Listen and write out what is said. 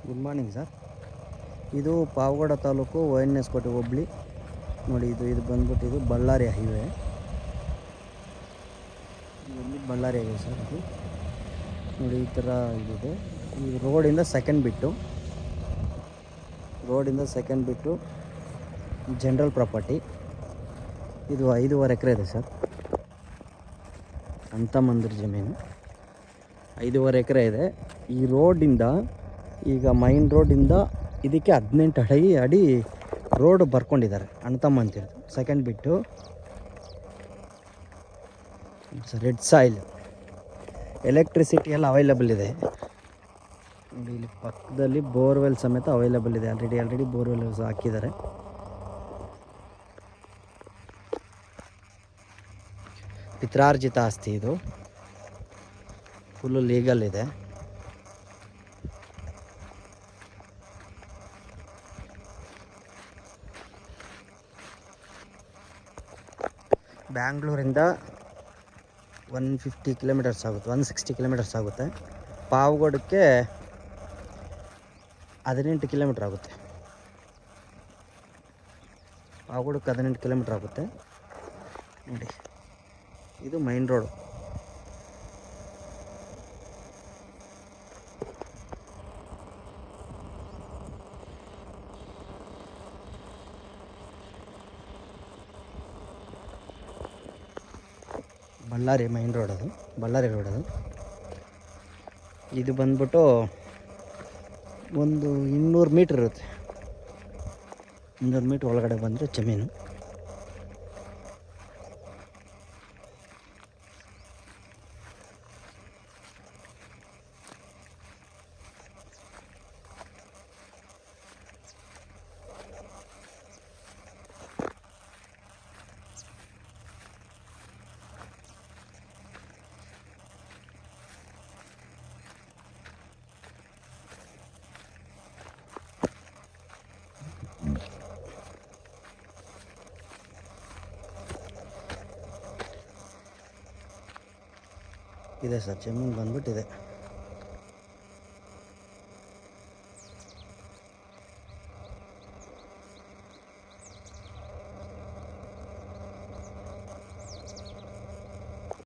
Good morning sir. ಇದು Pavagada taluk ONS ಕೋಟೆ ಹೋಬಳಿ ನೋಡಿ. ಇದು ಬಂದ್ಬಿಟ್ಟು ಇದು ಬಳ್ಳಾರಿ ಹೈವೇ. ಇದು ಬಳ್ಳಾರಿ ಹೈವೇ ಸರ್. ಇದು ನೋಡಿ ಈ ಥರ ಇದಿದೆ. ಈ ರೋಡಿಂದ ಸೆಕೆಂಡ್ ಬಿಟ್ಟು ಜನರಲ್ ಪ್ರಾಪರ್ಟಿ. ಇದು 5.5 ಎಕರೆ ಇದೆ ಸರ್. ಅಂತ ಮಂದಿರ ಜಮೀನು 5.5 ಎಕರೆ ಇದೆ. ಈ ರೋಡಿಂದ ಈಗ ಮೈನ್ ರೋಡಿಂದ ಇದಕ್ಕೆ 18 ಅಡಿ ರೋಡ್ ಬರ್ಕೊಂಡಿದ್ದಾರೆ ಅಣ್ತಮ್ಮಂತಿರ್ದು. ಸೆಕೆಂಡ್ ಬಿಟ್ಟು ರೆಡ್ ಸಾಯಿಲ್, ಎಲೆಕ್ಟ್ರಿಸಿಟಿ ಎಲ್ಲ ಅವೈಲೇಬಲ್ ಇದೆ ನೋಡಿ. ಇಲ್ಲಿ ಪಕ್ಕದಲ್ಲಿ ಬೋರ್ವೆಲ್ ಸಮೇತ ಅವೈಲೇಬಲ್ ಇದೆ. ಆಲ್ರೆಡಿ ಬೋರ್ವೆಲ್ ಹಾಕಿದ್ದಾರೆ. ಪಿತ್ರಾರ್ಜಿತ ಆಸ್ತಿ, ಇದು ಫುಲ್ಲು ಲೀಗಲ್ ಇದೆ. ಬ್ಯಾಂಗ್ಳೂರಿಂದ 150 ಕಿಲೋಮೀಟರ್ಸ್ ಆಗುತ್ತೆ, 160 ಕಿಲೋಮೀಟರ್ಸ್ ಆಗುತ್ತೆ. ಪಾವಗಡಕ್ಕೆ 18 ಕಿಲೋಮೀಟ್ರ್ ಆಗುತ್ತೆ. ಪಾವಗಡಕ್ಕೆ 18 ಕಿಲೋಮೀಟ್ರ್ ಆಗುತ್ತೆ ನೋಡಿ. ಇದು main road. Ballari main road ಅದು, ಬಳ್ಳಾರಿ ರೋಡ್ ಅದು. ಇದು ಬಂದ್ಬಿಟ್ಟು ಒಂದು 200 ಮೀಟ್ರ್ ಇರುತ್ತೆ. 200 ಮೀಟ್ರ್ ಒಳಗಡೆ ಬಂದರೆ ಜಮೀನು. ಇದೆ ಸರ್, ಜಮೀನು ಬಂದ್ಬಿಟ್ಟಿದೆ.